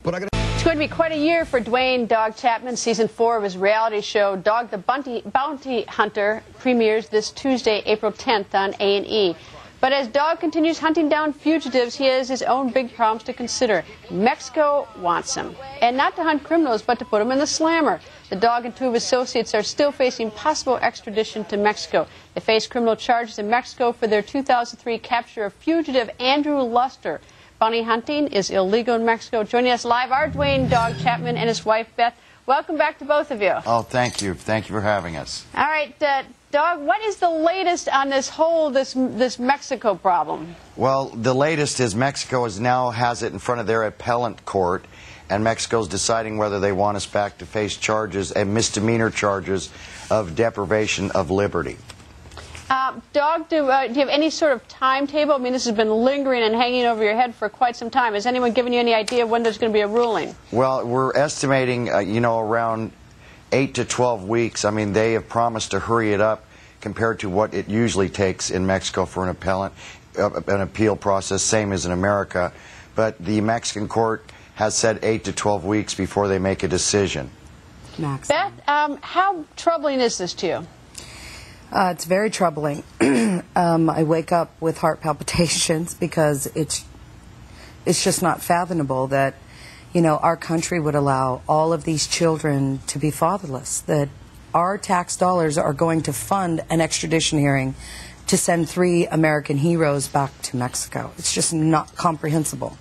It's going to be quite a year for Dwayne "Dog" Chapman. Season 4 of his reality show, Dog the Bounty Hunter, premieres this Tuesday, April 10th on A&E. But as Dog continues hunting down fugitives, he has his own big problems to consider. Mexico wants him. And not to hunt criminals, but to put him in the slammer. The Dog and two of his associates are still facing possible extradition to Mexico. They face criminal charges in Mexico for their 2003 capture of fugitive Andrew Luster. Bounty hunting is illegal in Mexico. Joining us live are Dwayne "Dog" Chapman and his wife, Beth. Welcome back to both of you. Oh, thank you. Thank you for having us. All right, Dog, what is the latest on this Mexico problem? Well, the latest is Mexico now has it in front of their appellate court, and Mexico's deciding whether they want us back to face charges and misdemeanor charges of deprivation of liberty. Dog, do you have any sort of timetable? I mean, this has been lingering and hanging over your head for quite some time. Has anyone given you any idea when there's going to be a ruling? Well, we're estimating, around 8 to 12 weeks. I mean, they have promised to hurry it up compared to what it usually takes in Mexico for an appeal process, same as in America. But the Mexican court has said 8 to 12 weeks before they make a decision. Max. Beth, how troubling is this to you? It's very troubling. I wake up with heart palpitations because it's just not fathomable that, our country would allow all of these children to be fatherless, that our tax dollars are going to fund an extradition hearing to send 3 American heroes back to Mexico. It's just not comprehensible.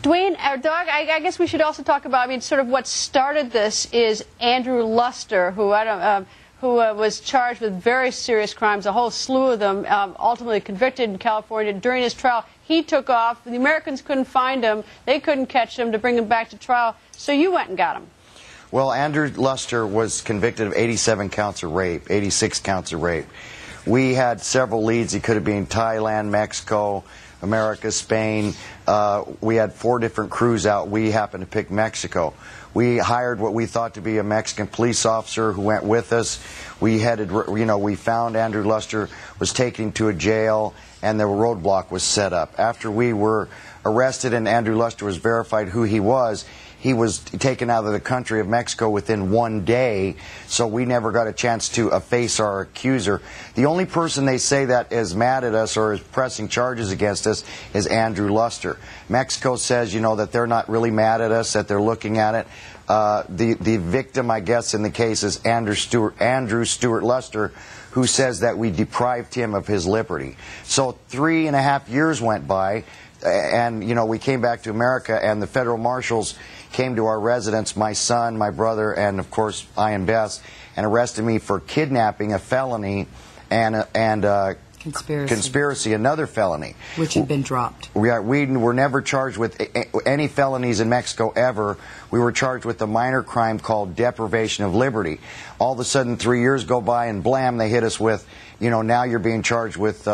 Dwayne, Dog, I guess we should also talk about, sort of what started this is Andrew Luster, who was charged with very serious crimes, a whole slew of them, ultimately convicted in California. During his trial, he took off. The Americans couldn't find him. They couldn't catch him to bring him back to trial. So you went and got him. Well, Andrew Luster was convicted of 87 counts of rape, 86 counts of rape. We had several leads. He could have been Thailand, Mexico, America, Spain. We had 4 different crews out. We happened to pick Mexico. We hired what we thought to be a Mexican police officer who went with us. We found Andrew Luster was taken to a jail, and the roadblock was set up. After we were arrested and Andrew Luster was verified who he was taken out of the country of Mexico within 1 day, so we never got a chance to face our accuser. The only person they say that is mad at us or is pressing charges against us is Andrew Luster. Mexico says, that they're not really mad at us, that they're looking at it. The victim, I guess, in the case is Andrew Stewart Luster, who says that we deprived him of his liberty. So 3.5 years went by, and, we came back to America, and the federal marshals came to our residence, my son, my brother, and, of course, I and Beth, and arrested me for kidnapping, a felony, and conspiracy, another felony. Which had been dropped. We were never charged with any felonies in Mexico ever. We were charged with a minor crime called deprivation of liberty. All of a sudden, 3 years go by, and blam, they hit us with, now you're being charged with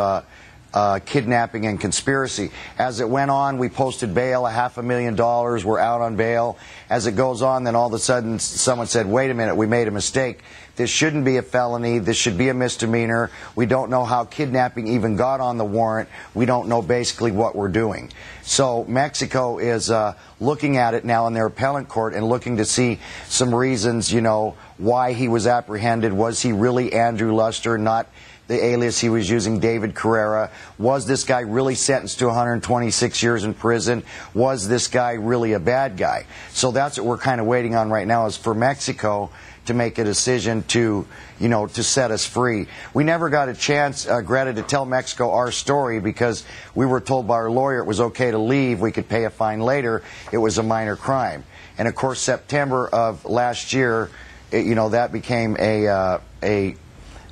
kidnapping and conspiracy. As it went on, we posted bail, $500,000. We're out on bail. As it goes on, then all of a sudden someone said, wait a minute, we made a mistake. This shouldn't be a felony. This should be a misdemeanor. We don't know how kidnapping even got on the warrant. We don't know basically what we're doing. So Mexico is looking at it now in their appellate court and looking to see some reasons, why he was apprehended. Was he really Andrew Luster, not the alias he was using, David Carrera? Was this guy really sentenced to 126 years in prison? Was this guy really a bad guy? So that's what we're kind of waiting on right now, is for Mexico to make a decision to set us free. We never got a chance, Greta, to tell Mexico our story because we were told by our lawyer it was okay to leave. We could pay a fine later. It was a minor crime. And, of course, September of last year, that became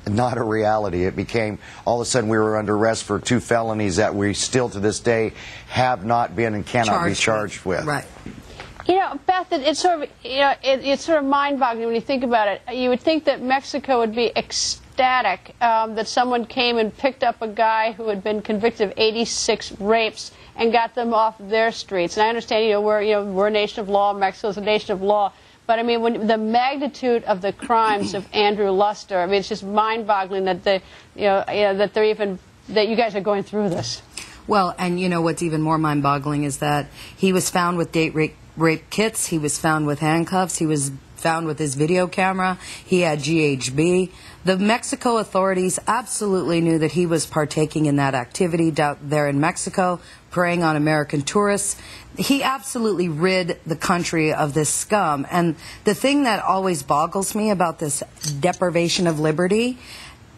not a reality. It became, all of a sudden, we were under arrest for 2 felonies that we still to this day have not been and cannot be charged with. Right. Beth, it's sort of mind-boggling when you think about it. You would think that Mexico would be ecstatic that someone came and picked up a guy who had been convicted of 86 rapes and got them off their streets. And I understand, we're a nation of law. Mexico's a nation of law. But, when the magnitude of the crimes of Andrew Luster, it's just mind-boggling that that you guys are going through this. Well, and what's even more mind-boggling is that he was found with date rape kits. He was found with handcuffs. He was found with his video camera. He had GHB. The Mexico authorities absolutely knew that he was partaking in that activity down there in Mexico, preying on American tourists. He absolutely rid the country of this scum. And the thing that always boggles me about this deprivation of liberty,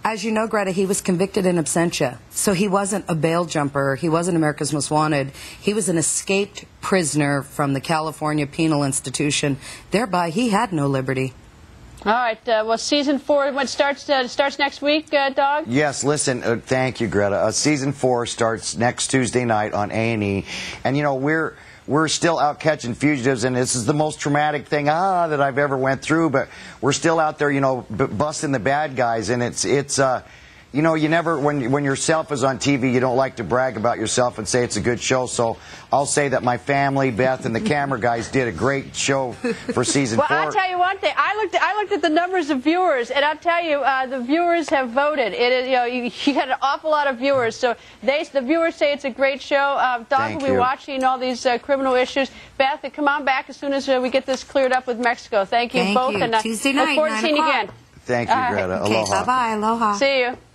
as you know, Greta, he was convicted in absentia. So he wasn't a bail jumper. He wasn't America's Most Wanted. He was an escaped prisoner from the California Penal Institution. Thereby, he had no liberty. All right. Well, season 4 when starts next week, Dog? Yes. Listen. Thank you, Greta. Season 4 starts next Tuesday night on A&E, and you know we're still out catching fugitives, and this is the most traumatic thing that I've ever went through. But we're still out there, you know, busting the bad guys, and it's you know, you never, when yourself is on TV, you don't like to brag about yourself and say it's a good show. So I'll say that my family, Beth, and the camera guys did a great show for season 4. Well, I'll tell you one thing. I looked at the numbers of viewers, and I'll tell you, the viewers have voted. It is, you know, you got an awful lot of viewers. So the viewers say it's a great show. Dog will be watching all these criminal issues. Beth, come on back as soon as we get this cleared up with Mexico. Thank you both. And Tuesday night, look forward to seeing you again. Thank you, Greta. Okay, Aloha. bye-bye. Aloha. See you.